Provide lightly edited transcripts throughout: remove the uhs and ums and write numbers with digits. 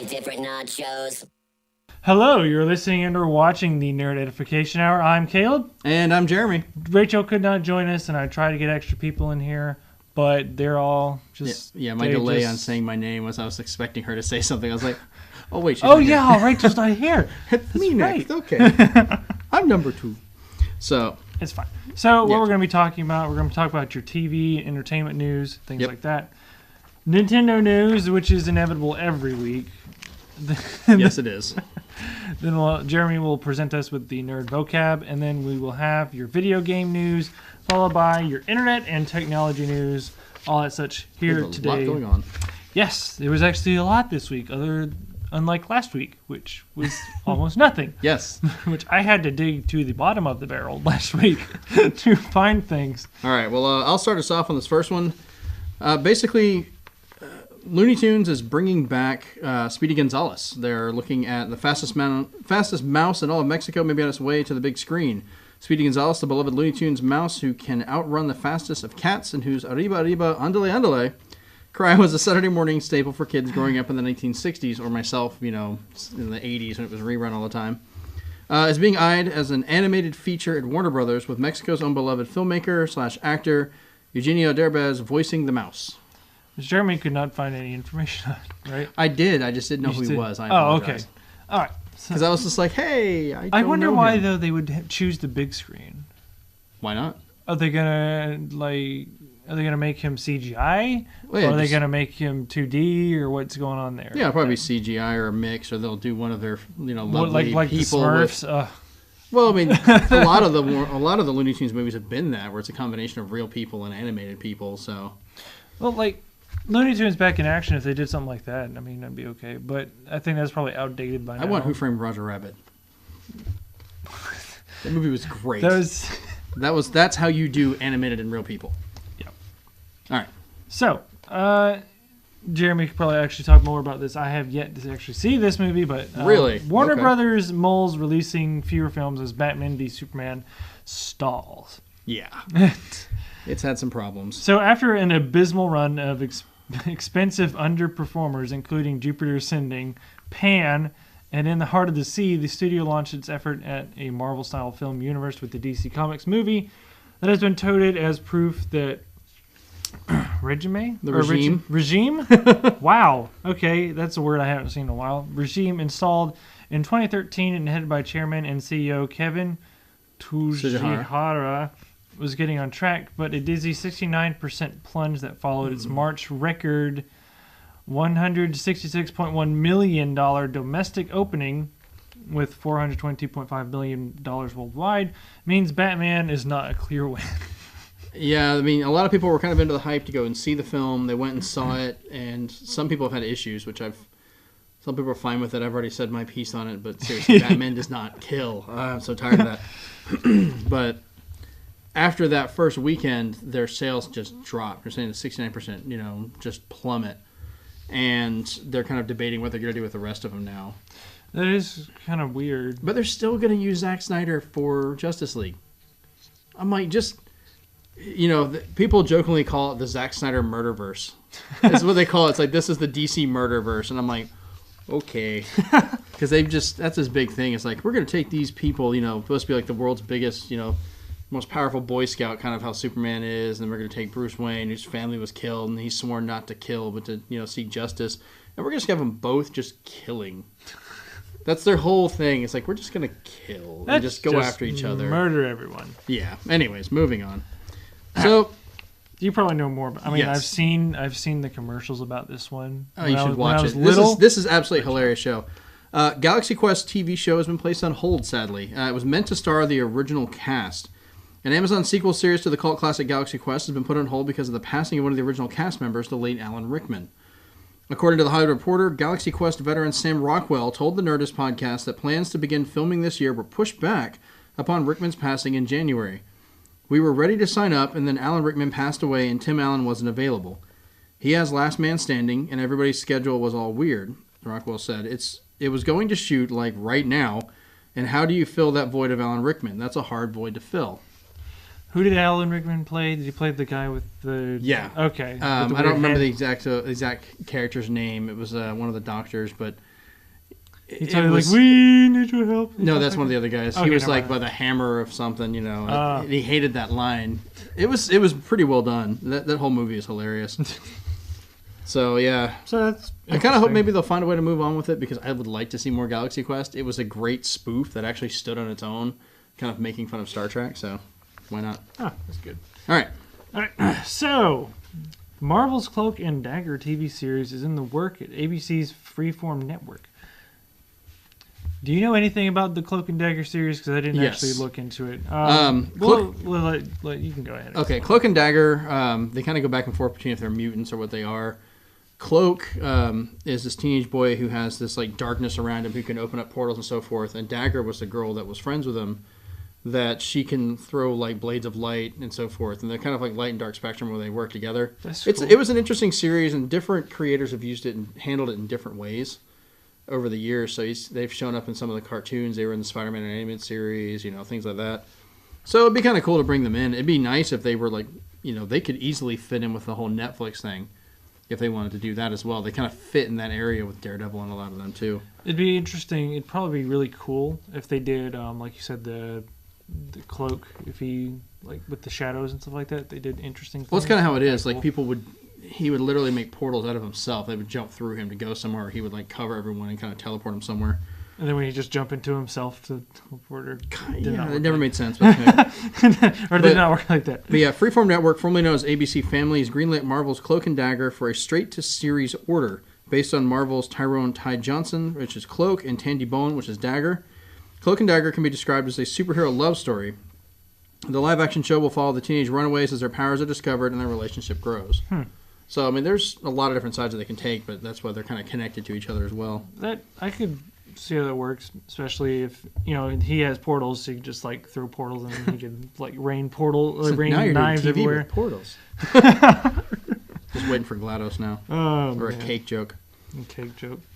different nachos. Hello, you're listening and or watching the Nerd Edification Hour. I'm Caleb. And I'm Jeremy. Rachel could not join us, and I tried to get extra people in here, but they're all just... Yeah, my delay on saying my name was I was expecting her to say something. I was like, oh, wait, she's oh, not yeah, here. Rachel's not here. It's me next. Right. Okay. I'm number 2. So... It's fine. So what we're going to be talking about, we're going to talk about your TV, entertainment news, things like that. Nintendo news, which is inevitable every week. Yes, it is. Then Jeremy will present us with the nerd vocab, and then we will have your video game news, followed by your internet and technology news, all that such here There's today. a lot going on. Yes, there was actually a lot this week, unlike last week, which was almost nothing. Yes. Which I had to dig to the bottom of the barrel last week to find things. All right, well, I'll start us off on this first one. Basically... Looney Tunes is bringing back Speedy Gonzales. They're looking at the fastest mouse in all of Mexico, maybe on its way to the big screen. Speedy Gonzales, the beloved Looney Tunes mouse who can outrun the fastest of cats and whose arriba, arriba, andale, andale cry was a Saturday morning staple for kids growing up in the 1960s, or myself, in the 80s when it was rerun all the time. Is being eyed as an animated feature at Warner Brothers with Mexico's own beloved filmmaker / actor Eugenio Derbez voicing the mouse. Jeremy could not find any information on it, right? I did. I just didn't know who he was. I apologize. Okay. All right. Because I was just like, hey, I wonder why, though, they would choose the big screen. Why not? Are they gonna make him CGI? Well, yeah, or are they gonna make him 2D, or what's going on there? Yeah, probably CGI or a mix, or they'll do one of their lovely like people. The Smurfs. Well, I mean, a lot of the Looney Tunes movies have been that, where it's a combination of real people and animated people. So, well, like Looney Tunes back in action, if they did something like that, I mean, that'd be okay. But I think that's probably outdated by now. I want Who Framed Roger Rabbit. That movie was great. That's how you do animated and real people. Yep. All right. So, Jeremy could probably actually talk more about this. I have yet to actually see this movie, but really, Warner Brothers Moles releasing fewer films as Batman v Superman stalls. Yeah. It's had some problems. So after an abysmal run of expensive underperformers, including Jupiter Ascending, Pan, and In the Heart of the Sea, the studio launched its effort at a Marvel-style film universe with the DC Comics movie that has been touted as proof that regime? Wow. Okay, that's a word I haven't seen in a while. Regime installed in 2013 and headed by Chairman and CEO Kevin Tsujihara was getting on track, but a dizzy 69% plunge that followed its March record $166.1 million domestic opening with $422.5 million worldwide means Batman is not a clear win. Yeah, I mean, a lot of people were kind of into the hype to go and see the film. They went and saw it, and some people have had issues, which some people are fine with it. I've already said my piece on it, but seriously, Batman does not kill. I'm so tired of that. But after that first weekend, their sales just dropped. They're saying 69%, just plummet. And they're kind of debating what they're going to do with the rest of them now. That is kind of weird. But they're still going to use Zack Snyder for Justice League. I'm like, people jokingly call it the Zack Snyder Murderverse. That's what they call it. It's like, this is the DC Murderverse. And I'm like, okay. Because that's his big thing. It's like, we're going to take these people, supposed to be like the world's biggest, most powerful Boy Scout, kind of how Superman is, and we're going to take Bruce Wayne, whose family was killed, and he's sworn not to kill, but to seek justice, and we're going to have them both just killing. That's their whole thing. It's like, we're just going to kill and just go after each other, murder everyone. Yeah. Anyways, moving on. So you probably know more. I mean, yes. I've seen the commercials about this one. Oh, you should watch it. This is absolutely hilarious show. Galaxy Quest TV show has been placed on hold. Sadly, it was meant to star the original cast. An Amazon sequel series to the cult classic Galaxy Quest has been put on hold because of the passing of one of the original cast members, the late Alan Rickman. According to The Hollywood Reporter, Galaxy Quest veteran Sam Rockwell told the Nerdist podcast that plans to begin filming this year were pushed back upon Rickman's passing in January. We were ready to sign up, and then Alan Rickman passed away and Tim Allen wasn't available. He has Last Man Standing, and everybody's schedule was all weird, Rockwell said. It was going to shoot, like, right now, and how do you fill that void of Alan Rickman? That's a hard void to fill. Who did Alan Rickman play? Did he play the guy with the... Yeah. Okay. I don't remember the exact character's name. It was one of the doctors, but He told me, like, we need your help. No, that's one of the other guys. Okay, he was like by the hammer of something, you know. And he hated that line. It was pretty well done. That whole movie is hilarious. So, yeah. So that's I kind of hope maybe they'll find a way to move on with it because I would like to see more Galaxy Quest. It was a great spoof that actually stood on its own, kind of making fun of Star Trek, so why not? That's good. All right. So, Marvel's Cloak and Dagger TV series is in the work at ABC's Freeform network. Do you know anything about the Cloak and Dagger series? Because I didn't actually look into it. You can go ahead. Okay, Cloak and Dagger, they kind of go back and forth between if they're mutants or what they are. Cloak is this teenage boy who has this like darkness around him who can open up portals and so forth. And Dagger was the girl that was friends with him that she can throw like blades of light and so forth. And they're kind of like light and dark spectrum where they work together. That's cool. It was an interesting series and different creators have used it and handled it in different ways over the years. So they've shown up in some of the cartoons. They were in the Spider-Man animated series, you know, things like that. So it'd be kind of cool to bring them in. It'd be nice if they were like, you know, they could easily fit in with the whole Netflix thing. If they wanted to do that as well. They kind of fit in that area with Daredevil and a lot of them too. It'd be interesting. It'd probably be really cool if they did, like you said, the Cloak, if he, like with the shadows and stuff like that, they did interesting things. Well, that's kind of how it is. Like he would literally make portals out of himself. They would jump through him to go somewhere. Or he would like cover everyone and kind of teleport them somewhere. And then when he just jump into himself to teleport, it never made sense. But, or did not work like that. But yeah, Freeform Network, formerly known as ABC Family, has greenlit Marvel's Cloak and Dagger for a straight-to-series order based on Marvel's Tyrone Ty Johnson, which is Cloak, and Tandy Bowen, which is Dagger. Cloak and Dagger can be described as a superhero love story. The live-action show will follow the teenage runaways as their powers are discovered and their relationship grows. So, I mean, there's a lot of different sides that they can take, but that's why they're kind of connected to each other as well. That I could see how that works, especially if, you know, he has portals, so you can just like throw portals and he can like rain knives everywhere. With portals. Just waiting for GLaDOS now. Or a cake joke.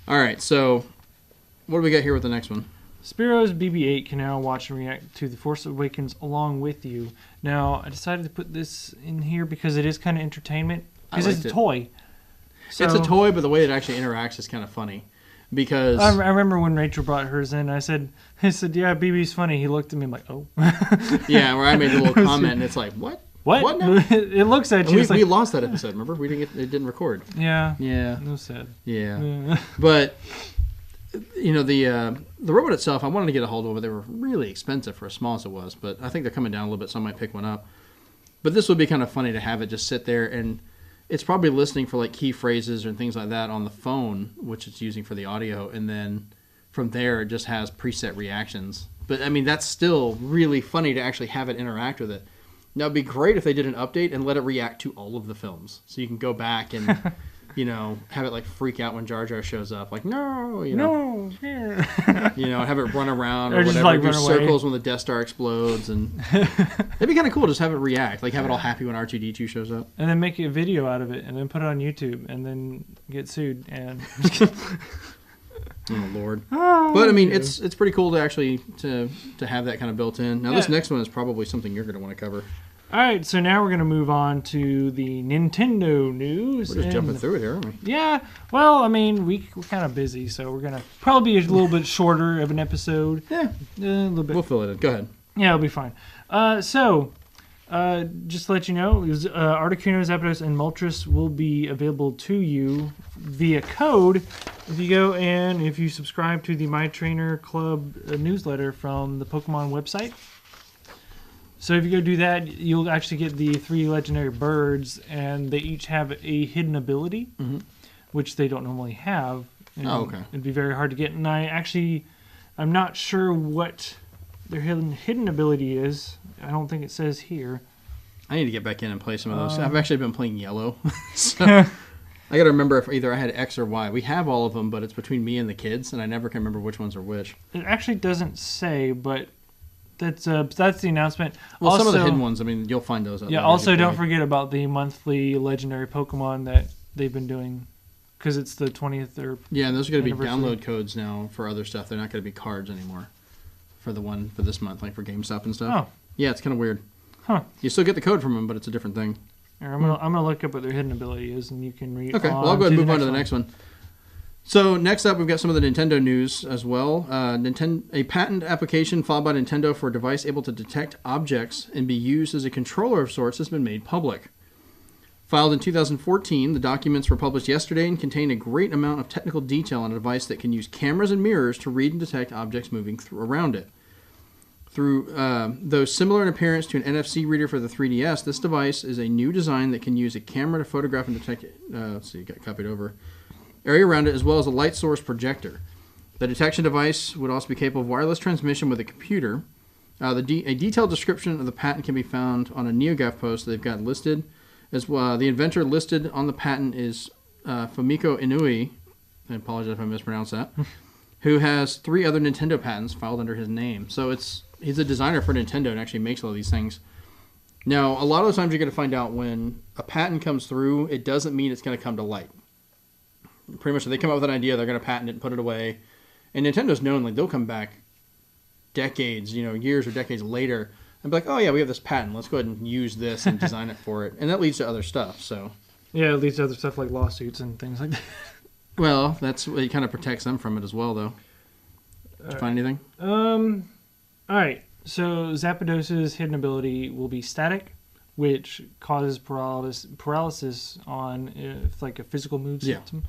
All right, so what do we got here with the next one? Spiro's BB-8 can now watch and react to The Force Awakens along with you. Now, I decided to put this in here because it is kind of entertainment. Because it's a toy. So, it's a toy, but the way it actually interacts is kind of funny. Because I remember when Rachel brought hers in, I said, yeah, BB's funny. He looked at me like, oh. Yeah, where I made a little comment, and it's like, what? What now? It looks at you. We lost that episode, remember? It didn't record. Yeah. It was sad. Yeah. But, you know, the robot itself, I wanted to get a hold of it. They were really expensive for as small as it was, but I think they're coming down a little bit, so I might pick one up. But this would be kind of funny to have it just sit there, and it's probably listening for like key phrases and things like that on the phone, which it's using for the audio, and then from there it just has preset reactions. But I mean, that's still really funny to actually have it interact with it. Now it'd be great if they did an update and let it react to all of the films, so you can go back and you know, have it like freak out when Jar Jar shows up, like no, you know, you know, have it run around or whatever, like do circles when the Death Star explodes, and it'd be kind of cool. Just have it react, like have it all happy when R2-D2 shows up, and then make a video out of it, and then put it on YouTube, and then get sued. And oh Lord! But I mean, it's pretty cool to actually to have that kind of built in. Now this next one is probably something you're going to want to cover. All right, so now we're going to move on to the Nintendo news. We're just jumping through it here, aren't we? Yeah, well, I mean, we're kind of busy, so we're going to probably be a little bit shorter of an episode. Yeah, a little bit. We'll fill it in. Go ahead. Yeah, it'll be fine. Just to let you know, Articuno, Zapdos, and Moltres will be available to you via code if you go and if you subscribe to the My Trainer Club newsletter from the Pokemon website. So if you go do that, you'll actually get the 3 legendary birds, and they each have a hidden ability, which they don't normally have. And okay. It'd be very hard to get. And I'm not sure what their hidden ability is. I don't think it says here. I need to get back in and play some of those. I've actually been playing yellow. So I got to remember if either I had X or Y. We have all of them, but it's between me and the kids, and I never can remember which ones are which. It actually doesn't say, but that's the announcement. Well, also, some of the hidden ones, I mean, you'll find those out there. Yeah, also don't forget about the monthly legendary Pokemon that they've been doing, because it's the 20th or yeah, and those are going to be download codes now for other stuff. They're not going to be cards anymore for the one for this month, like for GameStop and stuff. Oh. Yeah, it's kind of weird. Huh. You still get the code from them, but it's a different thing. I'm gonna look up what their hidden ability is, and you can read. Okay, well, I'll go ahead and move on to the next one. So next up, we've got some of the Nintendo news as well. A patent application filed by Nintendo for a device able to detect objects and be used as a controller of sorts has been made public. Filed in 2014, the documents were published yesterday and contain a great amount of technical detail on a device that can use cameras and mirrors to read and detect objects moving around it. Though similar in appearance to an NFC reader for the 3DS, this device is a new design that can use a camera to photograph and detect let's see, got copied over. Area around it, as well as a light source projector. The detection device would also be capable of wireless transmission with a computer. A detailed description of the patent can be found on a NeoGAF post that they've got listed. As well, the inventor listed on the patent is Fumiko Inui. I apologize if I mispronounced that. Who has 3 other Nintendo patents filed under his name. So he's a designer for Nintendo and actually makes all these things. Now, a lot of the times you're going to find out when a patent comes through, it doesn't mean it's going to come to light. Pretty much, if they come up with an idea, they're going to patent it and put it away. And Nintendo's known, like, they'll come back decades, years or decades later, and be like, oh yeah, we have this patent. Let's go ahead and use this and design it for it. And that leads to other stuff, so. Yeah, it leads to other stuff like lawsuits and things like that. Well, it kind of protects them from it as well, though. Did you find anything? All right. So Zapdose's hidden ability will be static, which causes paralysis on like a physical mood system.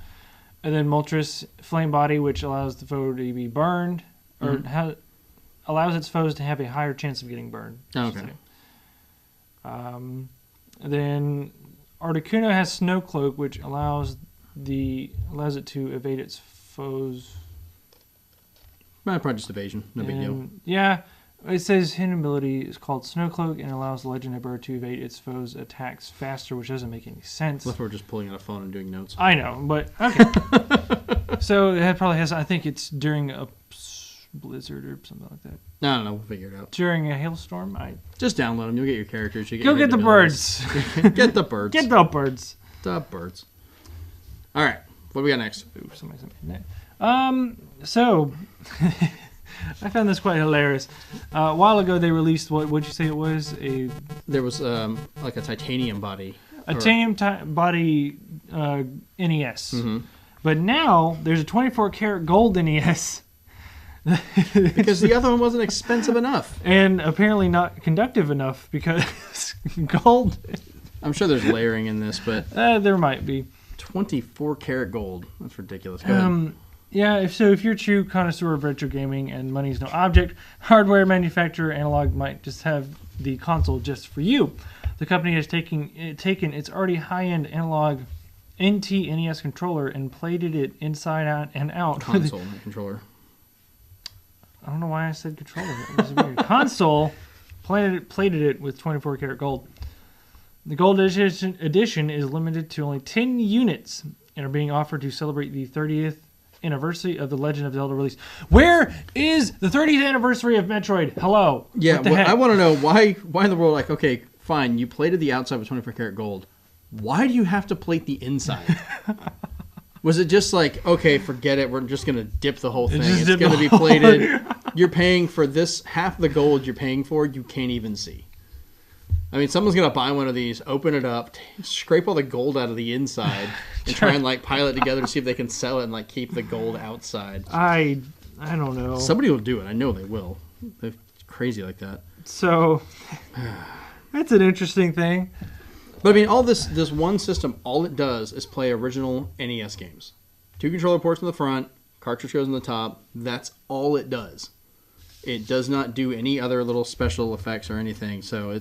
And then Moltres Flame Body, which allows the foe to be burned, or allows its foes to have a higher chance of getting burned. Oh, okay. Then Articuno has Snow Cloak, which allows it to evade its foes. Probably just evasion. No big deal. Yeah. It says hidden ability is called Snow Cloak and allows the legendary bird to evade its foes' attacks faster, which doesn't make any sense. Unless we're just pulling out a phone and doing notes. I know, but okay. So it probably has, I think it's during a blizzard or something like that. I don't know, we'll figure it out. During a hailstorm? Just download them, you'll get your characters. Go get the birds. Get the birds. Get the birds. The birds. All right, what do we got next? Ooh, somebody sent me that. So... I found this quite hilarious. A while ago, they released what'd you say it was? There was like a titanium body. A titanium body NES. Mm-hmm. But now there's a 24 karat gold NES. Because the other one wasn't expensive enough. And apparently not conductive enough because gold. I'm sure there's layering in this, but there might be. 24 karat gold. That's ridiculous. Go ahead. Yeah, if you're a true connoisseur of retro gaming and money's no object, hardware manufacturer Analog might just have the console just for you. The company has taken its already high-end Analog NT NES controller and plated it inside out and out. Console, not controller. I don't know why I said controller. It was weird. Console plated it with 24 karat gold. The gold edition is limited to only 10 units and are being offered to celebrate the 30th anniversary of the Legend of Zelda release. Where is the 30th anniversary of Metroid? Hello. Yeah, I want to know why in the world, like, okay, fine, you plated the outside with 24 karat gold. Why do you have to plate the inside? Was it just like, okay, forget it, we're just going to dip the whole thing. It's going to be plated. You're paying for this, half the gold you're paying for, you can't even see. I mean, someone's going to buy one of these, open it up, scrape all the gold out of the inside, and try and, like, pile it together to see if they can sell it and, like, keep the gold outside. I don't know. Somebody will do it. I know they will. They're crazy like that. So, that's an interesting thing. But, I mean, all this one system, all it does is play original NES games. 2 controller ports in the front, cartridge goes on the top. That's all it does. It does not do any other little special effects or anything, so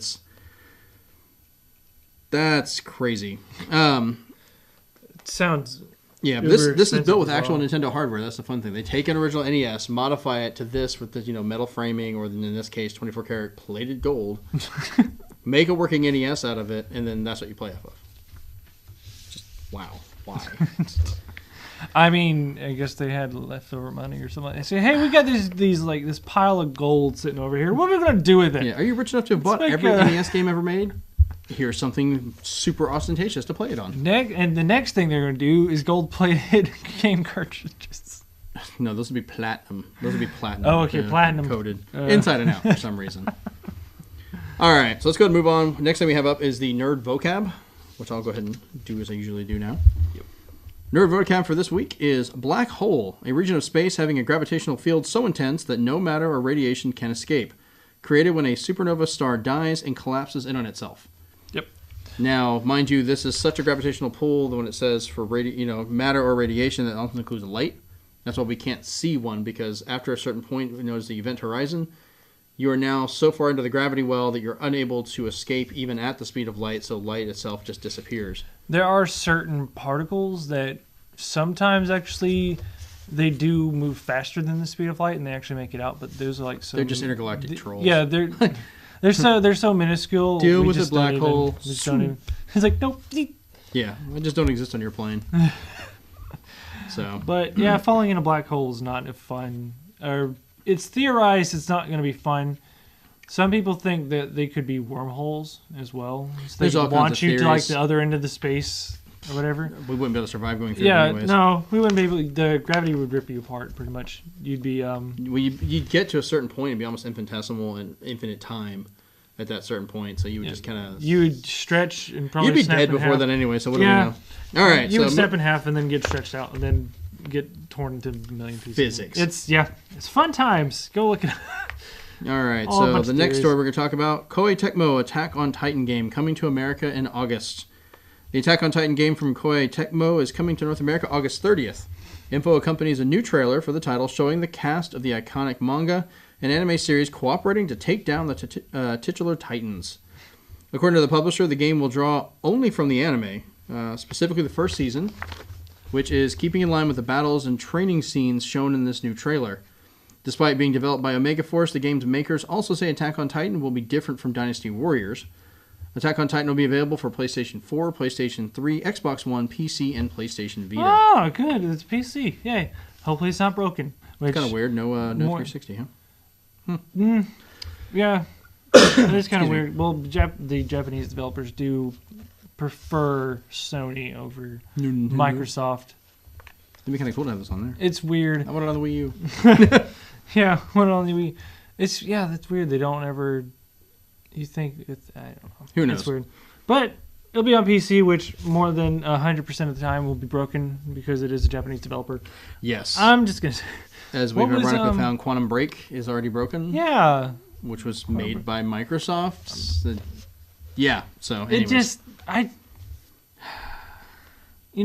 that's crazy. It sounds... Yeah, but this is built with actual Nintendo hardware. That's the fun thing. They take an original NES, modify it to this with the metal framing, or in this case, 24 karat plated gold. Make a working NES out of it, and then that's what you play off of. Just wow, why? I mean, I guess they had leftover money or something. They say, "Hey, we got this pile of gold sitting over here. What are we gonna do with it?" Yeah, are you rich enough to have bought every NES game ever made? Here's something super ostentatious to play it on. And the next thing they're going to do is gold-plated game cartridges. No, those would be platinum. Those would be platinum. Oh, okay, platinum. Coated. Inside and out for some reason. All right, so let's go ahead and move on. Next thing we have up is the Nerd Vocab, which I'll go ahead and do as I usually do now. Yep. Nerd vocab for this week is black hole, a region of space having a gravitational field so intense that no matter or radiation can escape. Created when a supernova star dies and collapses in on itself. Yep. Now, mind you, this is such a gravitational pull that when it says for matter or radiation, that also includes light. That's why we can't see one, because after a certain point, as the event horizon, you are now so far into the gravity well that you're unable to escape even at the speed of light, so light itself just disappears. There are certain particles that sometimes actually they do move faster than the speed of light, and they actually make it out. But those are like they're just intergalactic trolls. Yeah, they're so minuscule. Deal with a black hole. It's like nope. Yeah, they just don't exist on your plane. But yeah, falling in a black hole is not a fun. Or it's theorized it's not going to be fun. Some people think that they could be wormholes as well. So they could launch you to like the other end of the space or whatever. We wouldn't be able to survive going through it anyways. No, we wouldn't be able. The gravity would rip you apart pretty much. You'd be. You'd get to a certain point and be almost infinitesimal and infinite time at that certain point. So you would just kind of. You would stretch and probably. You'd be dead before then anyway. So what do we know? All right, you would snap in half and then get stretched out and then get torn into a million pieces. Physics. It's fun times. Go look at it. All right, so the next story we're going to talk about, Koei Tecmo Attack on Titan game coming to America in August. The Attack on Titan game from Koei Tecmo is coming to North America August 30th. Info accompanies a new trailer for the title showing the cast of the iconic manga and anime series cooperating to take down the titular Titans. According to the publisher, the game will draw only from the anime, specifically the first season, which is keeping in line with the battles and training scenes shown in this new trailer. Despite being developed by Omega Force, the game's makers also say Attack on Titan will be different from Dynasty Warriors. Attack on Titan will be available for PlayStation 4, PlayStation 3, Xbox One, PC, and PlayStation Vita. Oh, good. It's PC. Yay. Hopefully it's not broken. It's kind of weird. No 360, huh? Yeah. It is kind of weird. Well, the Japanese developers do prefer Sony over Microsoft. It'd be kind of cool to have this on there. It's weird. I want it on the Wii U. Yeah, I want it on the Wii. That's weird. They don't ever. You think it's? I don't know. Who knows? It's weird, but it'll be on PC, which more than 100% of the time will be broken because it is a Japanese developer. Yes. I'm just gonna say. As we've ironically found, Quantum Break is already broken. Yeah. Which was made by Microsoft. Yeah. So anyways. It just I'm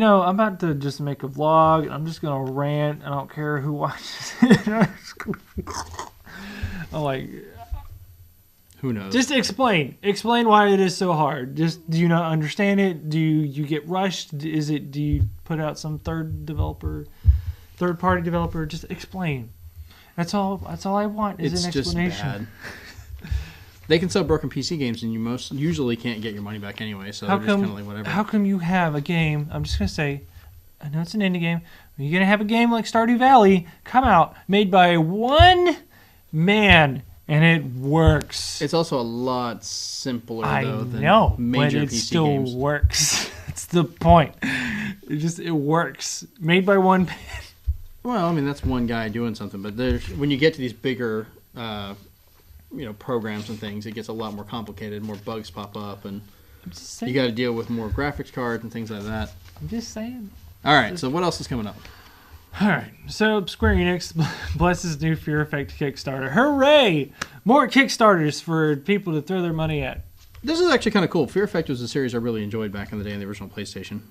about to just make a vlog, and I'm just going to rant. I don't care who watches it. I'm like... Who knows? Just explain. Explain why it is so hard. Just, do you not understand it? Do you get rushed? Do you put out some third-party developer? Just explain. That's all I want is an explanation. Just bad. They can sell broken PC games, and you usually can't get your money back anyway, so they're just kind of like whatever. How come you have a game, I'm just going to say, I know it's an indie game, but you're going to have a game like Stardew Valley come out, made by one man, and it works. It's also a lot simpler, than but major PC it still games. Works. That's the point. It works. Made by one man. Well, I mean, that's one guy doing something, but when you get to these bigger... programs and things, it gets a lot more complicated. More bugs pop up, and you got to deal with more graphics cards and things like that. I'm just saying. All right, so what else is coming up? All right, so Square Enix blesses new Fear Effect Kickstarter. Hooray! More Kickstarters for people to throw their money at. This is actually kind of cool. Fear Effect was a series I really enjoyed back in the day in the original PlayStation.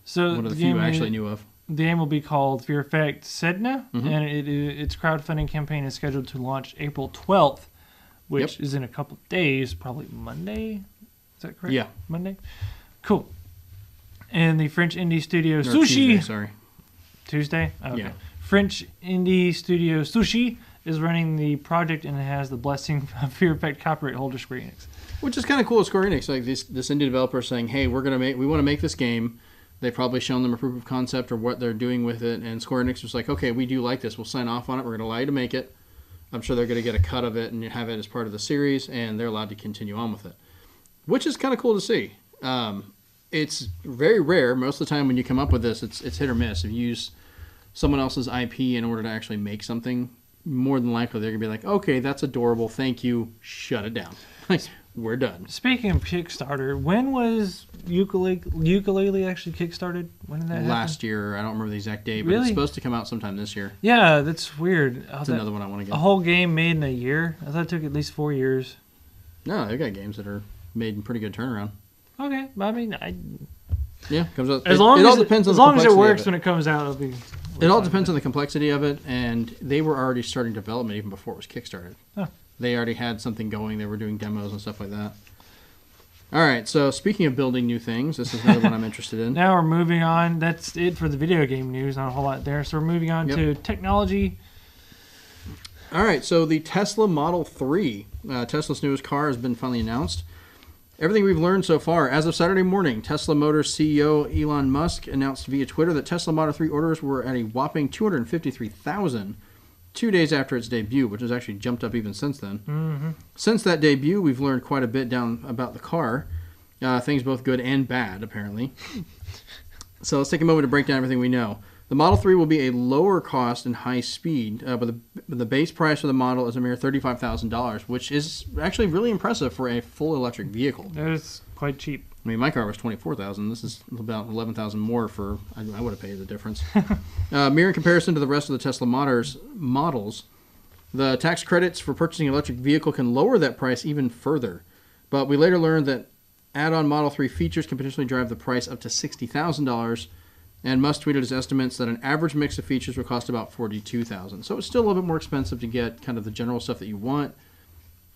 So one of the few I actually knew of. The game will be called Fear Effect Sedna, and its crowdfunding campaign is scheduled to launch April 12th, which is in a couple of days, probably Monday. Is that correct? Yeah. Monday? Cool. And the French indie studio Sushi... Tuesday, sorry. Tuesday? Okay. Yeah. French indie studio Sushi is running the project, and it has the blessing of Fear Effect copyright holder Square Enix. Which is kind of cool at Square Enix. Like this indie developer saying, hey, we want to make this game. They've probably shown them a proof of concept or what they're doing with it, and Square Enix was like, okay, we do like this. We'll sign off on it. We're going to allow you to make it. I'm sure they're going to get a cut of it and have it as part of the series, and they're allowed to continue on with it, which is kind of cool to see. It's very rare. Most of the time when you come up with this, it's hit or miss. If you use someone else's IP in order to actually make something, more than likely they're going to be like, okay, that's adorable. Thank you. Shut it down. we're done. Speaking of Kickstarter, when was Ukulele actually kickstarted? When did that happen? Last year. I don't remember the exact date, but Really? it's supposed to come out sometime this year. Yeah, that's weird. That's another one I want to get. A whole game made in a year? I thought it took at least 4 years. No, they've got games that are made in pretty good turnaround. Okay, I mean, yeah, comes out. As long as it works when it comes out, it'll be. It all depends on the complexity of it, and they were already starting development even before it was kickstarted. Huh. They already had something going. They were doing demos and stuff like that. All right, so speaking of building new things, this is another one I'm interested in. Now we're moving on. That's it for the video game news. Not a whole lot there. So we're moving on to technology. All right, so the Tesla Model 3, Tesla's newest car, has been finally announced. Everything we've learned so far, as of Saturday morning, Tesla Motors CEO Elon Musk announced via Twitter that Tesla Model 3 orders were at a whopping 253,000 2 days after its debut, which has actually jumped up even since then. Mm-hmm. Since that debut, we've learned quite a bit down about the car. Things both good and bad, apparently. So let's take a moment to break down everything we know. The Model 3 will be a lower cost and high speed, but the base price for the model is a mere $35,000, which is actually really impressive for a full electric vehicle. That is quite cheap. I mean, my car was $24,000. This is about $11,000 more for. I would have paid the difference. Mere in comparison to the rest of the Tesla models, the tax credits for purchasing an electric vehicle can lower that price even further. But we later learned that add-on Model 3 features can potentially drive the price up to $60,000. And Musk tweeted his estimates that an average mix of features would cost about $42,000. So it's still a little bit more expensive to get kind of the general stuff that you want,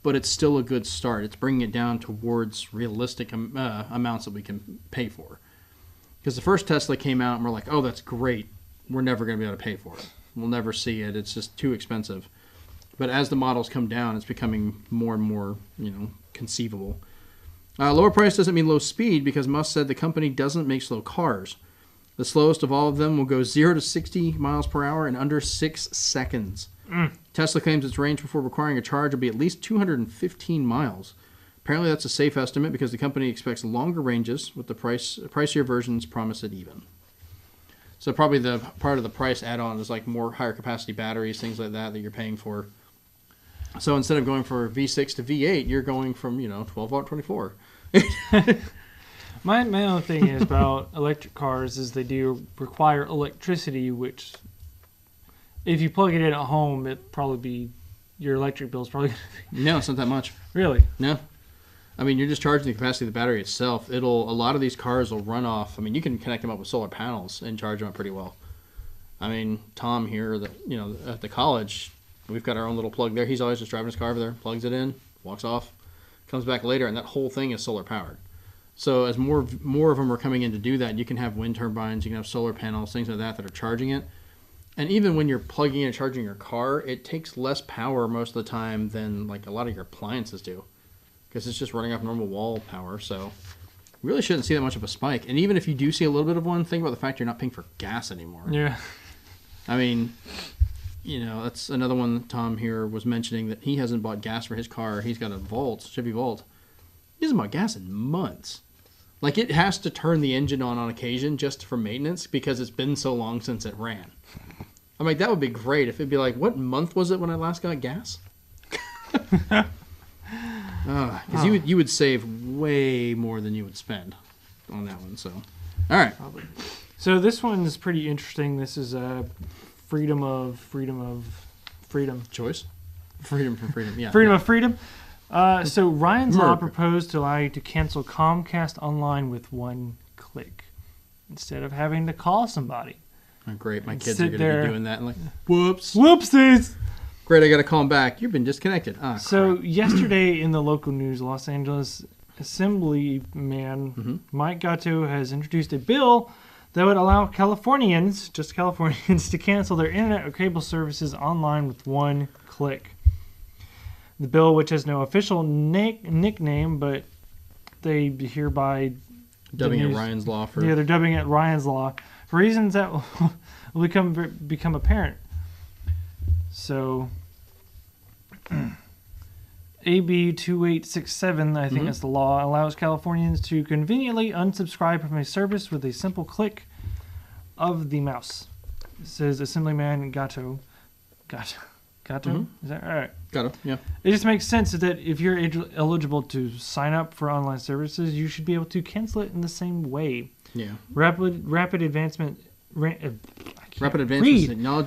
but it's still a good start. It's bringing it down towards realistic amounts that we can pay for. Because the first Tesla came out and we're like, oh, that's great. We're never going to be able to pay for it. We'll never see it. It's just too expensive. But as the models come down, it's becoming more and more, conceivable. Lower price doesn't mean low speed because Musk said the company doesn't make slow cars. The slowest of all of them will go 0 to 60 miles per hour in under 6 seconds. Tesla claims its range before requiring a charge will be at least 215 miles. Apparently that's a safe estimate because the company expects longer ranges with the pricier versions promised at even. So probably the part of the price add-on is like more higher capacity batteries, things like that you're paying for. So instead of going for V6 to V8, you're going from 12 volt 24. My own thing is about electric cars is they do require electricity, which if you plug it in at home, your electric bill is probably going to be... No, it's not that much. Really? No. I mean, you're just charging the capacity of the battery itself. A lot of these cars will run off. I mean, you can connect them up with solar panels and charge them up pretty well. I mean, Tom here, at the college, we've got our own little plug there. He's always just driving his car over there, plugs it in, walks off, comes back later, and that whole thing is solar powered. So as more of them are coming in to do that, you can have wind turbines, you can have solar panels, things like that are charging it. And even when you're plugging in and charging your car, it takes less power most of the time than like a lot of your appliances do, because it's just running off normal wall power. So you really shouldn't see that much of a spike. And even if you do see a little bit of one, think about the fact you're not paying for gas anymore. Yeah. I mean, that's another one that Tom here was mentioning, that he hasn't bought gas for his car. He's got a Chevy Volt. He hasn't bought gas in months. Like, it has to turn the engine on occasion just for maintenance because it's been so long since it ran. I'm like, that would be great if it'd be like, what month was it when I last got gas? Because you would save way more than you would spend on that one. So, all right. Probably. So this one is pretty interesting. This is freedom choice. Freedom from freedom. Yeah. Freedom of freedom. So Ryan's Law proposed to allow you to cancel Comcast Online with one click instead of having to call somebody. Oh, great. My kids are going to be doing that. And like, whoops. Whoopsies. Great. I got to call them back. You've been disconnected. So yesterday in the local news, Los Angeles Assemblyman Mike Gatto has introduced a bill that would allow Californians, just Californians, to cancel their internet or cable services online with one click. The bill, which has no official nickname, but they hereby... Dubbing it Ryan's Law. They're dubbing it Ryan's Law for reasons that will become apparent. So, AB 2867, I think that's the law, allows Californians to conveniently unsubscribe from a service with a simple click of the mouse. It says Assemblyman Gatto. Gatto? Is that right? Got it. Yeah. It just makes sense that if you're eligible to sign up for online services, you should be able to cancel it in the same way. Yeah. Rapid advancements technology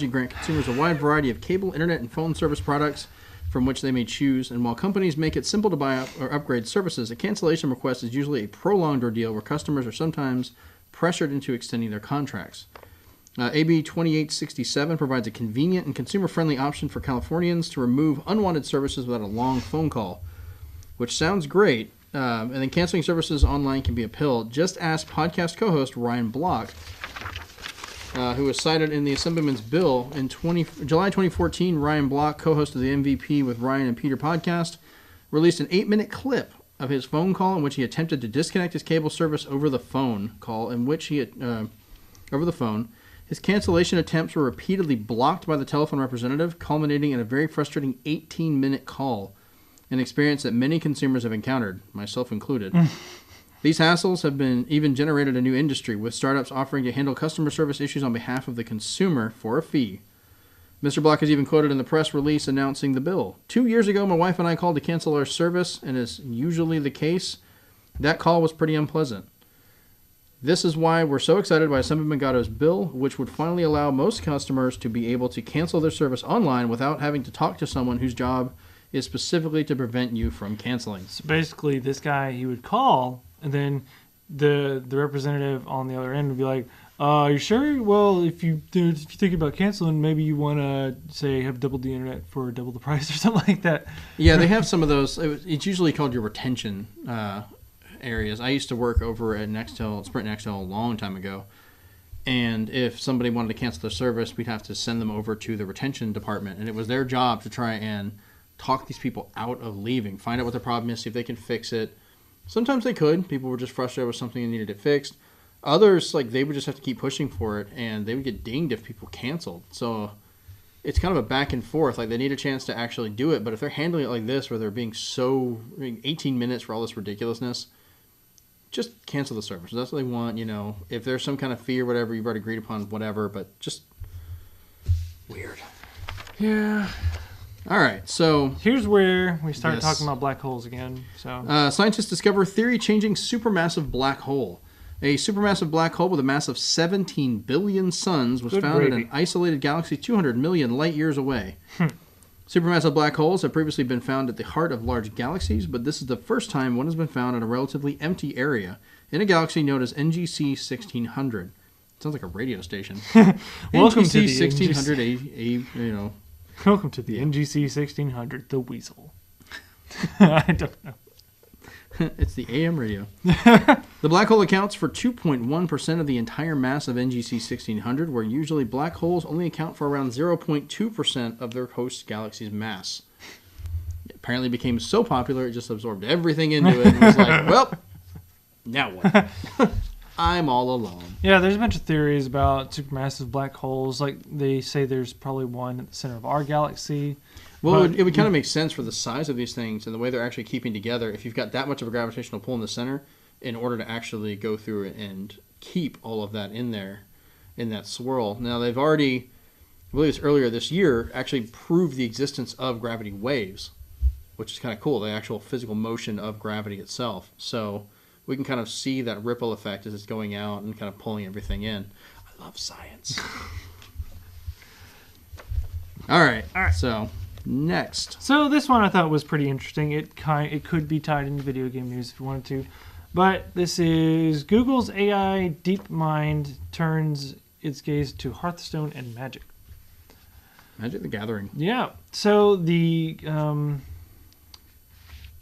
grant consumers a wide variety of cable, internet, and phone service products from which they may choose. And while companies make it simple to buy or upgrade services, a cancellation request is usually a prolonged ordeal where customers are sometimes pressured into extending their contracts. AB 2867 provides a convenient and consumer-friendly option for Californians to remove unwanted services without a long phone call, which sounds great. And then canceling services online can be a pill. Just ask podcast co-host Ryan Block, who was cited in the Assemblyman's bill in July 2014. Ryan Block, co-host of the MVP with Ryan and Peter podcast, released an 8-minute clip of his phone call in which he attempted to disconnect his cable service over the phone. His cancellation attempts were repeatedly blocked by the telephone representative, culminating in a very frustrating 18-minute call, an experience that many consumers have encountered, myself included. These hassles have been even generated a new industry, with startups offering to handle customer service issues on behalf of the consumer for a fee. Mr. Block is even quoted in the press release announcing the bill. 2 years ago, my wife and I called to cancel our service, and as usually the case, that call was pretty unpleasant. This is why we're so excited by Assemblyman Gatto's bill, which would finally allow most customers to be able to cancel their service online without having to talk to someone whose job is specifically to prevent you from canceling. So basically, this guy, he would call, and then the representative on the other end would be like, you sure? Well, if you're thinking about canceling, maybe you want to, say, have double the internet for double the price or something like that. Yeah, they have some of those. It's usually called your retention areas. I used to work over at Sprint Nextel a long time ago, and if somebody wanted to cancel their service, we'd have to send them over to the retention department, and it was their job to try and talk these people out of leaving, find out what the problem is, see if they can fix it. Sometimes they could. People were just frustrated with something and needed it fixed. Others, they would just have to keep pushing for it, and they would get dinged if people canceled. So it's kind of a back and forth. They need a chance to actually do it, but if they're handling it like this, where they're being 18 minutes for all this ridiculousness, just cancel the service. That's what they want, If there's some kind of fee or whatever, you've already agreed upon, whatever, but just weird. Yeah. All right, so here's where we start talking about black holes again. So scientists discover theory-changing supermassive black hole. A supermassive black hole with a mass of 17 billion suns was found in an isolated galaxy 200 million light years away. Supermassive black holes have previously been found at the heart of large galaxies, but this is the first time one has been found in a relatively empty area in a galaxy known as NGC 1600. Sounds like a radio station. Welcome to the 1600 Welcome to the NGC 1600, the Weasel. I don't know. It's the AM radio. The black hole accounts for 2.1% of the entire mass of NGC 1600, where usually black holes only account for around 0.2% of their host galaxy's mass. It apparently became so popular, it just absorbed everything into it and was like, well, now what? I'm all alone. Yeah, there's a bunch of theories about supermassive black holes. They say there's probably one at the center of our galaxy. Well, it would kind of make sense for the size of these things and the way they're actually keeping together. If you've got that much of a gravitational pull in the center, in order to actually go through it and keep all of that in there, in that swirl. Now, they've already, I believe it's earlier this year, actually proved the existence of gravity waves, which is kind of cool, the actual physical motion of gravity itself. So we can kind of see that ripple effect as it's going out and kind of pulling everything in. I love science. All right. So next. So this one I thought was pretty interesting. It could be tied into video game news if you wanted to. But this is Google's AI DeepMind turns its gaze to Hearthstone and Magic. Magic the Gathering. Yeah. So the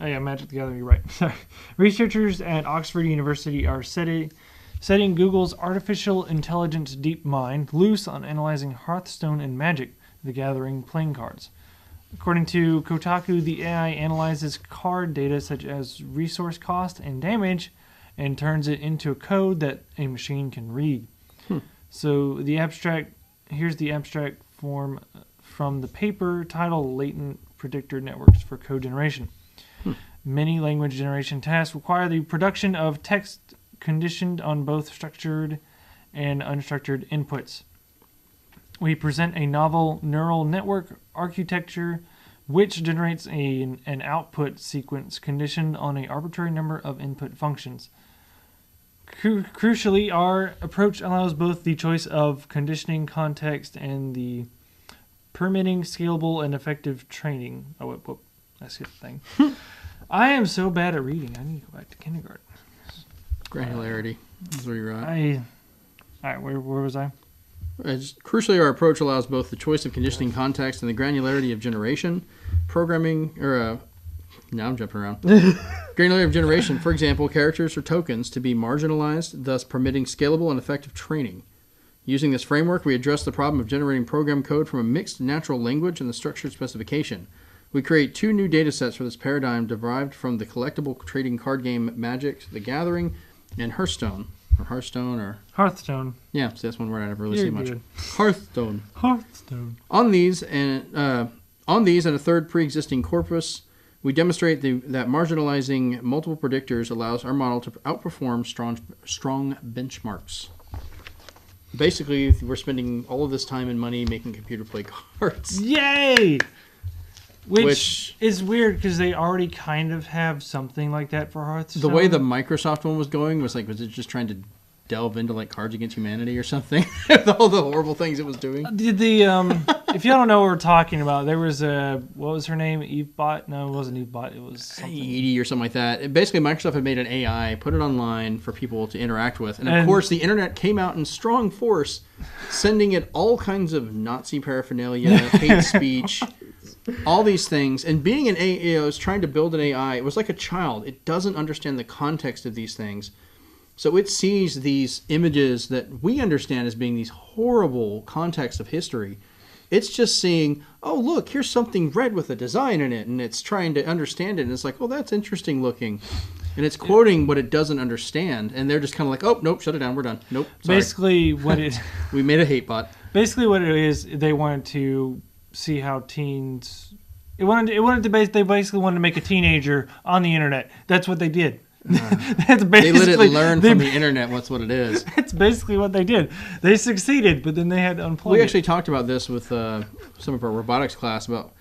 Magic the Gathering, you're right. Sorry. Researchers at Oxford University are setting Google's artificial intelligence DeepMind loose on analyzing Hearthstone and Magic the Gathering playing cards. According to Kotaku, the AI analyzes card data such as resource cost and damage and turns it into a code that a machine can read. So here's the abstract form from the paper titled Latent Predictor Networks for Code Generation. Many language generation tasks require the production of text conditioned on both structured and unstructured inputs. We present a novel neural network architecture which generates an output sequence conditioned on an arbitrary number of input functions. Crucially, our approach allows both the choice of conditioning context and the permitting scalable and effective training. Oh, whoop, that's the thing. I am so bad at reading. I need to go back to kindergarten. Granularity. That's where you're at. All right, where was I? Crucially, our approach allows both the choice of conditioning context and the granularity of generation, programming, now I'm jumping around. Granularity of generation, for example, characters or tokens to be marginalized, thus permitting scalable and effective training. Using this framework, we address the problem of generating program code from a mixed natural language and the structured specification. We create 2 new data sets for this paradigm derived from the collectible trading card game Magic: The Gathering and Hearthstone. Or Hearthstone or... Hearthstone. Yeah, see, that's one word I never really see much. Good. Hearthstone. On these and a third pre-existing corpus, we demonstrate that marginalizing multiple predictors allows our model to outperform strong benchmarks. Basically, we're spending all of this time and money making computer play cards. Yay! Which is weird because they already kind of have something like that for Hearthstone. The way the Microsoft one was going was it just trying to delve into like Cards Against Humanity or something? With all the horrible things it was doing. Did if you don't know what we're talking about, there was what was her name? EveBot? No, it wasn't EveBot. It was something. Edie or something like that. Basically, Microsoft had made an AI, put it online for people to interact with. And of course, the internet came out in strong force, sending it all kinds of Nazi paraphernalia, hate speech, all these things. And being an AI, it was trying to build an AI. It was like a child. It doesn't understand the context of these things. So it sees these images that we understand as being these horrible contexts of history. It's just seeing, oh, look, here's something red with a design in it, and it's trying to understand it, and it's like, oh, that's interesting looking. And it's quoting what it doesn't understand, and they're just kind of like, oh, nope, shut it down, we're done. Nope, sorry. Basically, what it... We made a hate bot. Basically what it is, they wanted to see how teens... They basically wanted to make a teenager on the internet. That's what they did. That's they let it learn from the internet what's what it is. That's basically what they did. They succeeded, but then they had to unplug We actually talked about this with some of our robotics class about,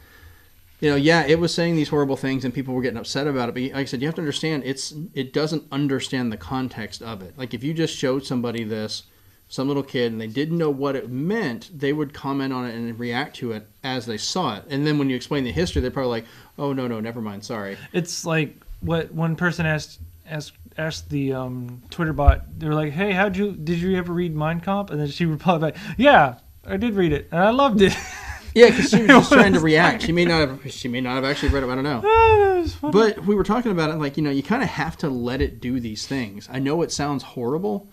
it was saying these horrible things and people were getting upset about it. But like I said, you have to understand, it doesn't understand the context of it. Like if you just showed somebody this, some little kid, and they didn't know what it meant, they would comment on it and react to it as they saw it. And then when you explain the history, they're probably like, oh, no, never mind, sorry. It's like what one person asked the Twitter bot. They were like, "Hey, did you ever read Mein Kampf?" And then she replied back, "Yeah, I did read it, and I loved it." Yeah, because she was just trying to react. She may not have actually read it. I don't know. But we were talking about it, like you kind of have to let it do these things. I know it sounds horrible,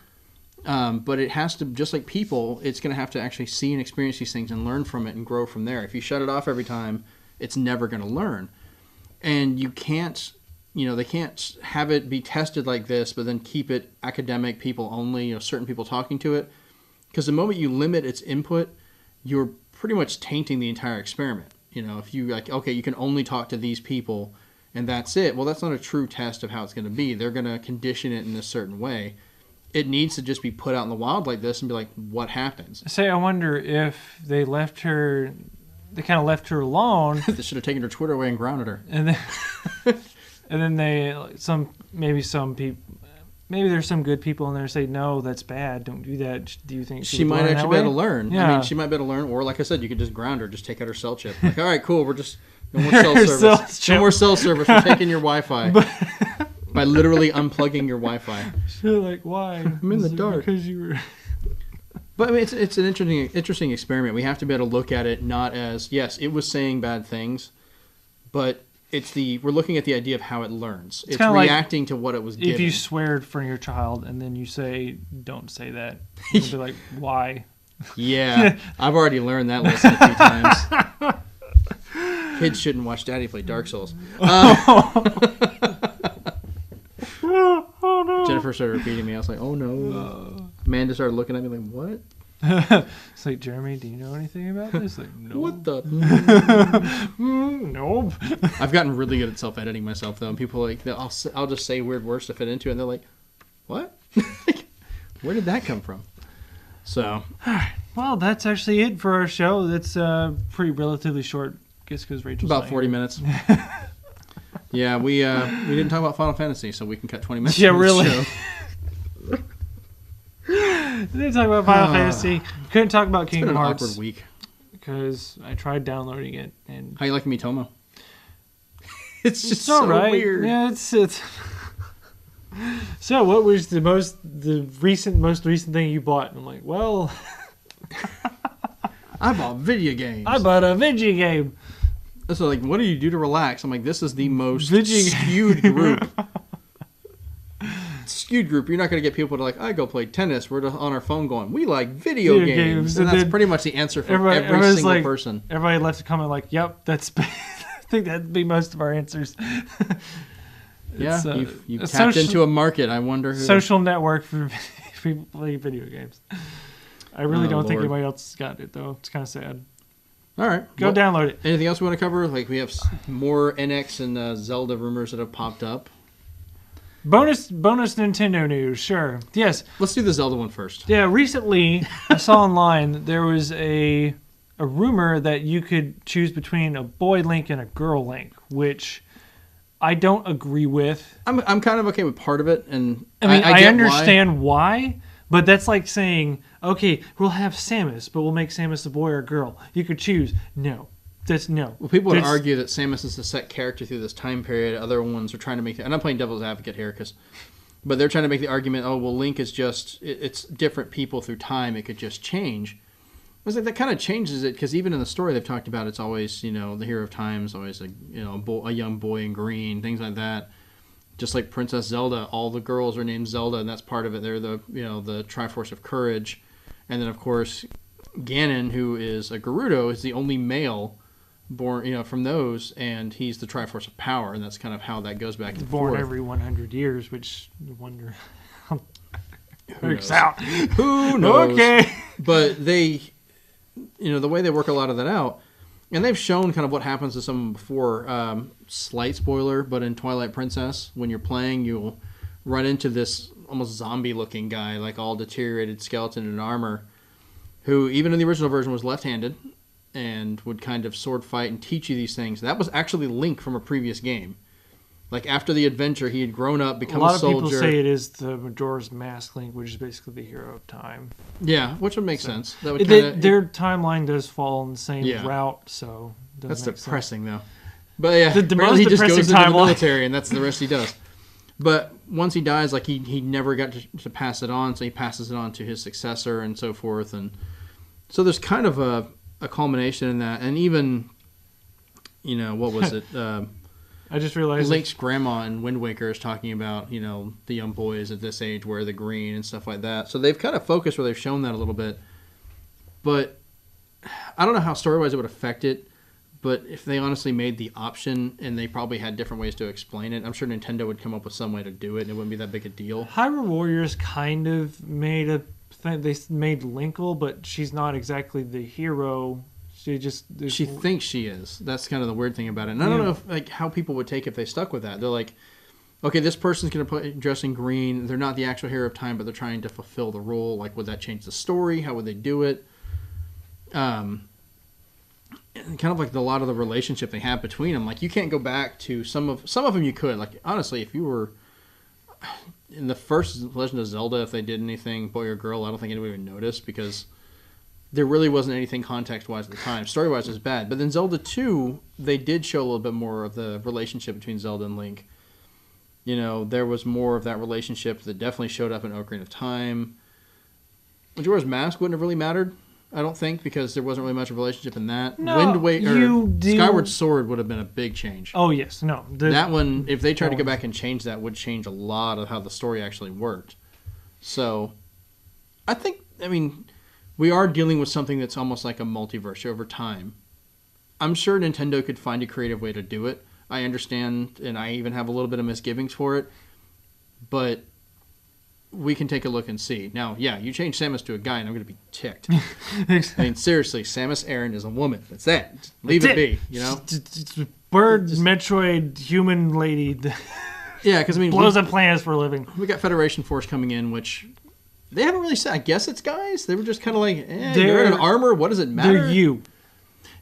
but it has to, just like people, it's going to have to actually see and experience these things and learn from it and grow from there. If you shut it off every time, it's never going to learn, and you can't. They can't have it be tested like this, but then keep it academic people only, certain people talking to it. Because the moment you limit its input, you're pretty much tainting the entire experiment. If you you can only talk to these people and that's it. Well, that's not a true test of how it's going to be. They're going to condition it in a certain way. It needs to just be put out in the wild like this and be like, what happens? I wonder if they left her, they kind of left her alone. They should have taken her Twitter away and grounded her. And then... And then there's some good people in there say, no, that's bad. Don't do that. Do you think she might actually be able to learn? Yeah. I mean, she might be able to learn. Or like I said, you could just ground her. Just take out her cell chip. Like, all right, cool. We're just no more cell service. No more cell service. We're taking your Wi-Fi by literally unplugging your Wi-Fi. So like, why? I'm in the dark. Because you were. But I mean, it's an interesting experiment. We have to be able to look at it not as, yes, it was saying bad things, but we're looking at the idea of how it learns. It's reacting to what it was given. If you swear in front of your child and then you say, don't say that, you'll be like, why? Yeah, I've already learned that lesson a few times. Kids shouldn't watch Daddy play Dark Souls. Oh, no. Jennifer started repeating me. I was like, oh no. Amanda started looking at me like, what? It's like, Jeremy, do you know anything about this? Like, no. What the? Nope. I've gotten really good at self-editing myself, though. And people like, I'll just say weird words to fit into it, and they're like, what? Where did that come from? So. Well, that's actually it for our show. That's a pretty relatively short guess because Rachel's about 40 minutes. Yeah, we didn't talk about Final Fantasy, so we can cut 20 minutes. Yeah, really. Didn't talk about Final Fantasy. Couldn't talk about Kingdom Hearts. It's been an awkward week. Because I tried downloading it. And how you liking Miitomo? It's just so right. Weird. Yeah, it's. So, what was the most recent thing you bought? And I'm like, well, I bought video games. I bought a video game. So, like, what do you do to relax? I'm like, this is the most skewed group. Skewed group. You're not going to get people to like, I go play tennis. We're on our phone going, we like video games. And that's pretty much the answer for every single person. Everybody left a comment like, yep, that's. I think that'd be most of our answers. Yeah, you've tapped into a market. I wonder who. Social network for people play video games. I really don't think anybody else has got it, though. It's kind of sad. All right. Go download it. Anything else we want to cover? Like, we have more NX and Zelda rumors that have popped up. Bonus Nintendo news, sure. Yes. Let's do the Zelda one first. Yeah, recently I saw online that there was a rumor that you could choose between a boy Link and a girl Link, which I don't agree with. I'm kind of okay with part of it, and I mean I understand why, but that's like saying, okay, we'll have Samus, but we'll make Samus a boy or a girl. You could choose. No. That's no. Well, people would argue that Samus is a set character through this time period. Other ones are trying to make, and I'm playing devil's advocate here, but they're trying to make the argument, oh, well, Link is just, it's different people through time. It could just change. I was like, that kind of changes it, because even in the story they've talked about, it's always, the hero of time is always a young boy in green, things like that. Just like Princess Zelda, all the girls are named Zelda, and that's part of it. They're the the Triforce of Courage, and then of course Ganon, who is a Gerudo, is the only male born from those, and he's the Triforce of Power, and that's kind of how that goes back and forth. Born every 100 years, which you wonder how it works out. Who knows? Okay, but they. The way they work a lot of that out, and they've shown kind of what happens to someone before. Slight spoiler, but in Twilight Princess, when you're playing, you'll run into this almost zombie-looking guy, like all deteriorated skeleton and armor, who even in the original version was left-handed and would kind of sword fight and teach you these things. That was actually Link from a previous game. Like, after the adventure, he had grown up, become a soldier. A lot of people say it is the Majora's Mask Link, which is basically the hero of time. Yeah, which would make sense. That would their timeline does fall on the same route, so that's depressing, though. But yeah, the most he just goes into the military, and that's the rest he does. But once he dies, like he never got to pass it on, so he passes it on to his successor and so forth. And so there's kind of a culmination in that. And even, what was it? I just realized Link's grandma in Wind Waker is talking about, the young boys at this age wear the green and stuff like that. So they've kind of focused where they've shown that a little bit. But I don't know how story-wise it would affect it. But if they honestly made the option, and they probably had different ways to explain it, I'm sure Nintendo would come up with some way to do it, and it wouldn't be that big a deal. Hyrule Warriors kind of made a thing. They made Linkle, but she's not exactly the hero. She thinks she is. That's kind of the weird thing about it. And I don't know if, how people would take if they stuck with that. They're like, okay, this person's going to dress in green. They're not the actual hero of time, but they're trying to fulfill the role. Like, would that change the story? How would they do it? And kind of like a lot of the relationship they have between them. Like, you can't go back to some of them. You could. Like, honestly, if you were in the first Legend of Zelda, if they did anything boy or girl, I don't think anybody would notice, because there really wasn't anything context-wise at the time. Story-wise, it was bad. But then Zelda 2, they did show a little bit more of the relationship between Zelda and Link. There was more of that relationship that definitely showed up in Ocarina of Time. Majora's Mask wouldn't have really mattered, I don't think, because there wasn't really much of a relationship in that. No, Skyward Sword would have been a big change. Oh, yes. No. That one, if they tried to go back and change that, would change a lot of how the story actually worked. So, we are dealing with something that's almost like a multiverse over time. I'm sure Nintendo could find a creative way to do it. I understand, and I even have a little bit of misgivings for it. But we can take a look and see. Now, you change Samus to a guy, and I'm going to be ticked. Seriously, Samus Aran is a woman. That's that. Just leave it be, It's bird, Metroid, human lady. Yeah, because, blows up planets for a living. We got Federation Force coming in, which they haven't really said. I guess it's guys. They were just kind of like, you're in an armor. What does it matter? They're you.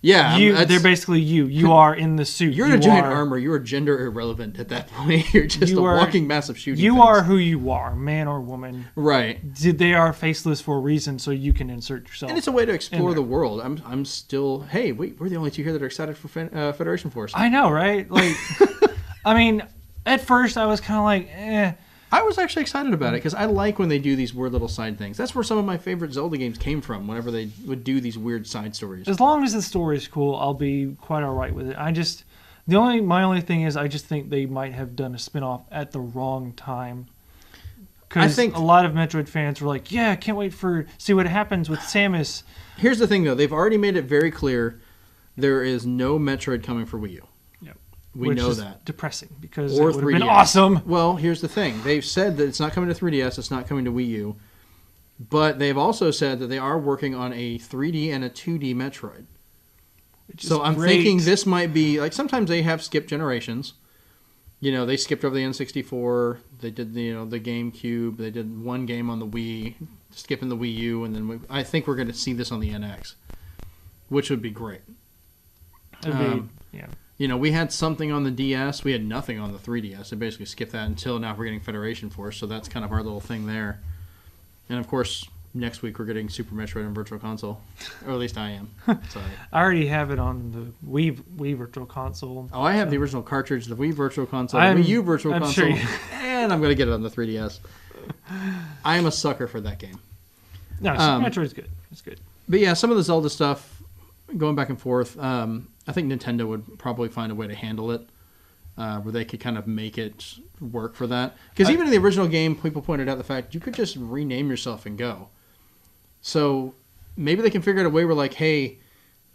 Yeah, they're basically you. You are in the suit. You're in a giant armor. You are gender irrelevant at that point. You're just a walking massive shooting. You are who you are, man or woman. Right. They are faceless for a reason, so you can insert yourself. And it's a way to explore the world. I'm still. Hey, we're the only two here that are excited for Federation Force. I know, right? Like, I mean, at first I was kind of like, eh. I was actually excited about it because I like when they do these weird little side things. That's where some of my favorite Zelda games came from, whenever they would do these weird side stories. As long as the story's cool, I'll be quite all right with it. My only thing is I just think they might have done a spinoff at the wrong time. Because a lot of Metroid fans were like, yeah, I can't wait see what happens with Samus. Here's the thing, though. They've already made it very clear there is no Metroid coming for Wii U. Which know is that. Depressing because it would have been awesome. Well, here's the thing. They've said that it's not coming to 3DS, it's not coming to Wii U, but they've also said that they are working on a 3D and a 2D Metroid. So I'm thinking this might be, like, sometimes they have skipped generations. You know, they skipped over the N64, they did the GameCube, they did one game on the Wii, skipping the Wii U, and then I think we're going to see this on the NX, which would be great. Yeah. You know, we had something on the DS. We had nothing on the 3DS. I basically skipped that until now we're getting Federation Force, so that's kind of our little thing there. And, of course, next week we're getting Super Metroid on Virtual Console. Or at least I am. Sorry. I already have it on the Wii Virtual Console. Oh, I have the original cartridge, the Wii Virtual Console, the Wii U Virtual Console, and I'm going to get it on the 3DS. I am a sucker for that game. No, Super Metroid's good. It's good. But, yeah, some of the Zelda stuff, going back and forth, I think Nintendo would probably find a way to handle it, where they could kind of make it work for that. Because even in the original game, people pointed out the fact you could just rename yourself and go. So maybe they can figure out a way where, like, hey,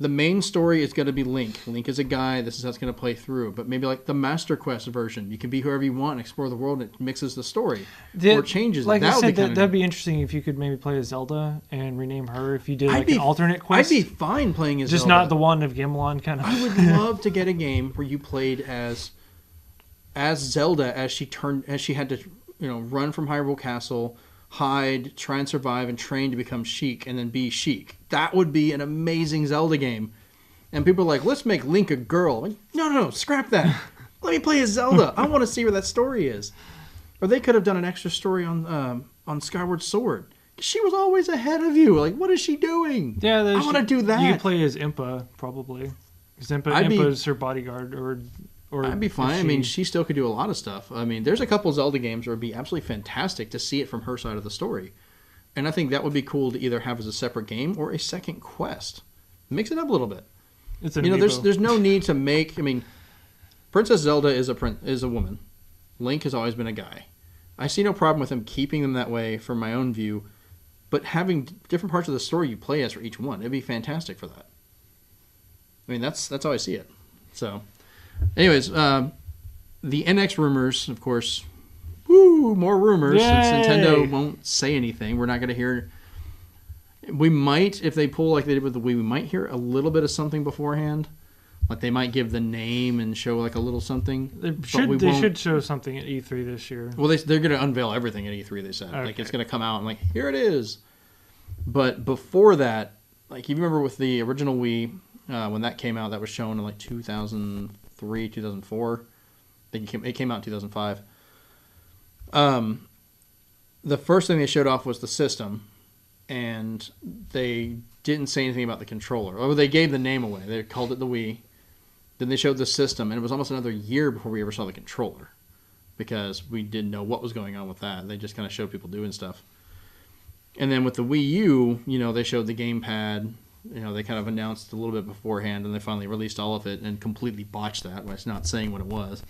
the main story is going to be Link. Link is a guy. This is how it's going to play through. But maybe, like, the Master Quest version, you can be whoever you want and explore the world, and it mixes the story or changes like it. I said, that'd be interesting if you could maybe play as Zelda and rename her if you did like an alternate quest. I'd be fine playing as just Zelda. Not the Wand of Gamelon kind of. I would love to get a game where you played as Zelda as she had to, run from Hyrule Castle, hide, try and survive, and train to become Sheik, and then be Sheik. That would be an amazing Zelda game. And people are like, let's make Link a girl. Like, no, scrap that. Let me play as Zelda. I want to see where that story is. Or they could have done an extra story on Skyward Sword. She was always ahead of you. Like, what is she doing? Yeah, I want to do that. You could play as Impa, probably. Because Impa's her bodyguard, or I'd be fine. I mean, she still could do a lot of stuff. I mean, there's a couple Zelda games where it'd be absolutely fantastic to see it from her side of the story. And I think that would be cool to either have as a separate game or a second quest. Mix it up a little bit. There's no need to make... I mean, Princess Zelda is a woman. Link has always been a guy. I see no problem with them keeping them that way from my own view, but having different parts of the story you play as for each one. It'd be fantastic for that. I mean, that's how I see it. So... Anyways, the NX rumors, of course, more rumors. Yay! Since Nintendo won't say anything. We're not going to hear... We might, if they pull like they did with the Wii, we might hear a little bit of something beforehand. Like they might give the name and show like a little something. They should show something at E3 this year. Well, they're going to unveil everything at E3, they said. Okay. Like it's going to come out and like, here it is. But before that, like you remember with the original Wii, when that came out, that was shown in like 2003, 2004. I think it came out in 2005. The first thing they showed off was the system, and they didn't say anything about the controller. Or they gave the name away. They called it the Wii. Then they showed the system, and it was almost another year before we ever saw the controller because we didn't know what was going on with that. They just kind of showed people doing stuff. And then with the Wii U, they showed the gamepad. They kind of announced a little bit beforehand, and they finally released all of it and completely botched that by not saying what it was.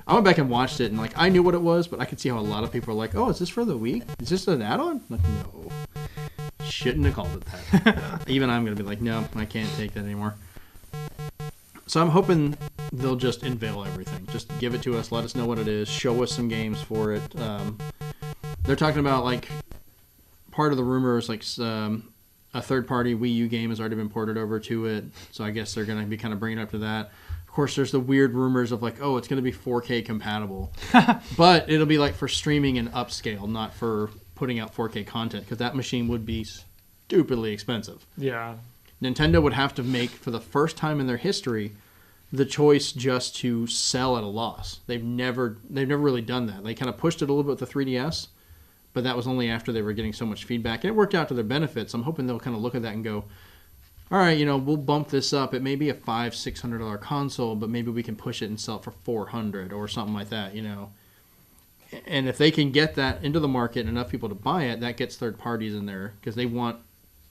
I went back and watched it, and I knew what it was, but I could see how a lot of people are like, "Oh, is this for the Wii? Is this an add-on?" Like, no, shouldn't have called it that. Even I'm gonna be like, no, I can't take that anymore. So I'm hoping they'll just unveil everything. Just give it to us, let us know what it is, show us some games for it. They're talking about like part of the rumor is like a third-party Wii U game has already been ported over to it, so I guess they're going to be kind of bringing it up to that. Of course, there's the weird rumors of like, oh, it's going to be 4K compatible, but it'll be like for streaming and upscale, not for putting out 4K content, because that machine would be stupidly expensive. Yeah. Nintendo would have to make, for the first time in their history, the choice just to sell at a loss. They've never really done that. They kind of pushed it a little bit with the 3DS, but that was only after they were getting so much feedback. And it worked out to their benefits. I'm hoping they'll kind of look at that and go, all right, we'll bump this up. It may be a $500-$600 console, but maybe we can push it and sell it for $400 or something like that, And if they can get that into the market and enough people to buy it, that gets third parties in there because they want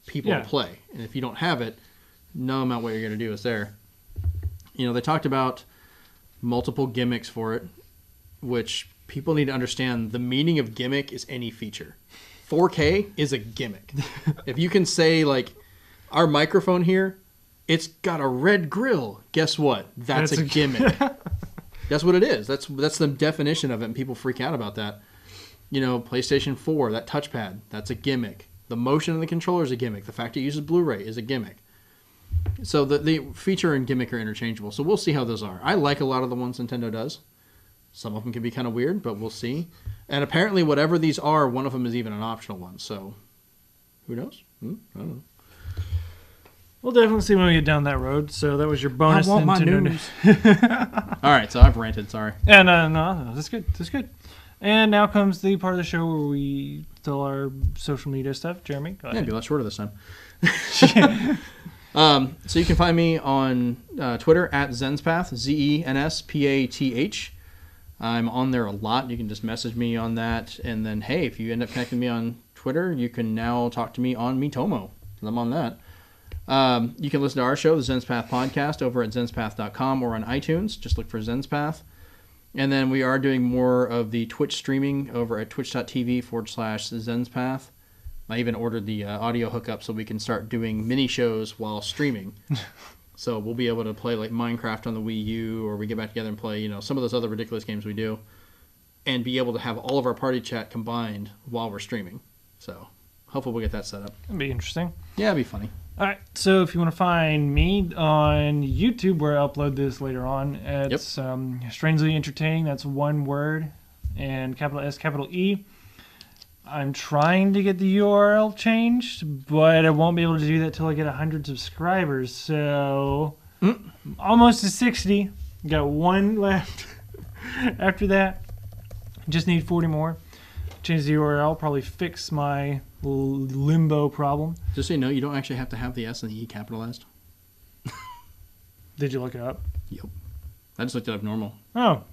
people to play. And if you don't have it, no amount what you're going to do is there. They talked about multiple gimmicks for it, which people need to understand. The meaning of gimmick is any feature. 4K is a gimmick. If you can say, like, our microphone here, it's got a red grill. Guess what? That's a gimmick. That's what it is. That's the definition of it, and people freak out about that. PlayStation 4, that touchpad, that's a gimmick. The motion of the controller is a gimmick. The fact it uses Blu-ray is a gimmick. So the feature and gimmick are interchangeable. So we'll see how those are. I like a lot of the ones Nintendo does. Some of them can be kind of weird, but we'll see. And apparently whatever these are, one of them is even an optional one. So who knows? I don't know. We'll definitely see when we get down that road. So that was your bonus. I want my news. All right, so I've ranted. Sorry. Yeah, no, that's good. That's good. And now comes the part of the show where we tell our social media stuff. Jeremy, go ahead. Yeah, be a lot shorter this time. So you can find me on Twitter at Zenspath, ZENSPATH. I'm on there a lot. You can just message me on that. And then, hey, if you end up connecting me on Twitter, you can now talk to me on Mitomo. I'm on that. You can listen to our show, the Zenspath Podcast, over at zenspath.com or on iTunes. Just look for Zenspath. And then we are doing more of the Twitch streaming over at twitch.tv/Zenspath. I even ordered the audio hookup so we can start doing mini shows while streaming. So we'll be able to play like Minecraft on the Wii U, or we get back together and play, some of those other ridiculous games we do, and be able to have all of our party chat combined while we're streaming. So hopefully we'll get that set up. That'd be interesting. Yeah, it'd be funny. All right, so if you want to find me on YouTube, where I upload this later on, it's Strangely Entertaining. That's one word, and capital S, capital E. I'm trying to get the URL changed, but I won't be able to do that till I get 100 subscribers. So almost to 60. Got one left. After that, just need 40 more. Change the URL, probably fix my limbo problem. Just so you know, you don't actually have to have the S and the E capitalized. Did you look it up? Yep. I just looked it up normal. Oh.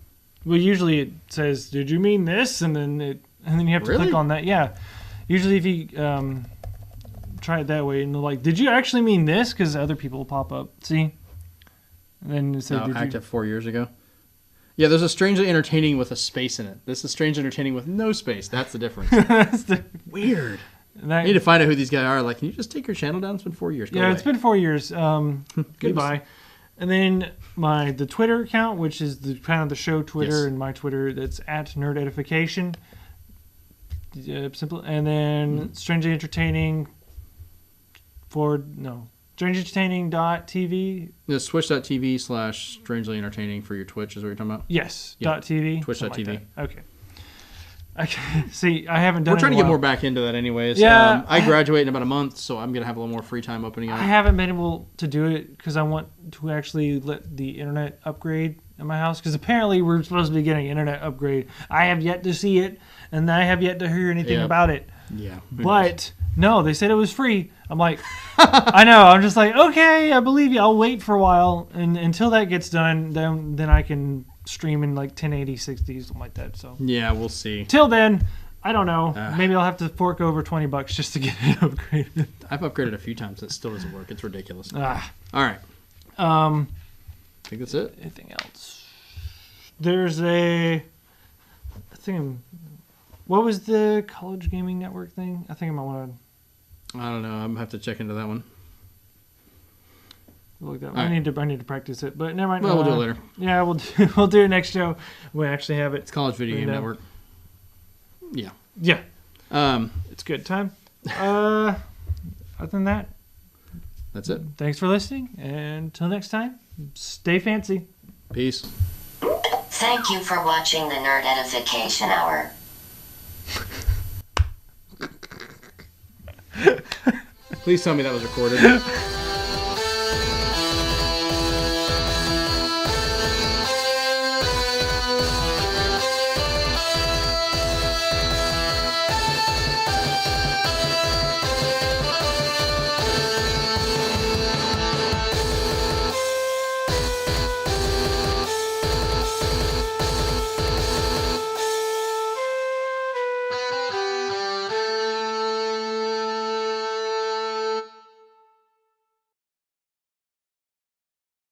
Well, usually it says, did you mean this? And then you have to click on that. Yeah. Usually if you try it that way, and they're like, did you actually mean this? Because other people will pop up. See? And then it says, active 4 years ago. Yeah, there's a Strangely Entertaining with a space in it. This is Strangely Entertaining with no space. That's the difference. Weird. I need to find out who these guys are. Like, can you just take your channel down? It's been 4 years. Go away. It's been 4 years. Goodbye. And then the Twitter account, which is the kind of the show Twitter, and my Twitter, that's at Nerd Edification. Simple. And then Strangely Entertaining StrangelyEntertaining.tv. It's twitch.tv/Strangely Entertaining for your Twitch is what you're talking about? Yes. Yeah. .tv. Twitch.tv. Like okay. See, I haven't done it. We're trying to get more back into that anyways. Yeah. I graduate in about a month, so I'm going to have a little more free time opening up. I haven't been able to do it because I want to actually let the internet upgrade in my house, because apparently we're supposed to be getting an internet upgrade. I have yet to see it, and I have yet to hear anything about it. Yeah. But no, they said it was free. I'm like, I know. I'm just like, okay, I believe you. I'll wait for a while, and until that gets done, then I can stream in like 1080, 60, something like that. So yeah, we'll see. Till then, I don't know. Maybe I'll have to fork over $20 just to get it upgraded. I've upgraded a few times. It still doesn't work. It's ridiculous. All right. I think that's it. Anything else? There's I think. What was the College Gaming Network thing? I think I might want to. I don't know. I'm gonna have to check into that one. Look that. I need to practice it, but never mind. Well, we'll do it later. Yeah, we'll do it next show. We actually have it. It's College Video Game Network. Yeah. Yeah. It's good time. Other than that, that's it. Thanks for listening, and until next time, stay fancy. Peace. Thank you for watching the Nerd Edification Hour. Please tell me that was recorded.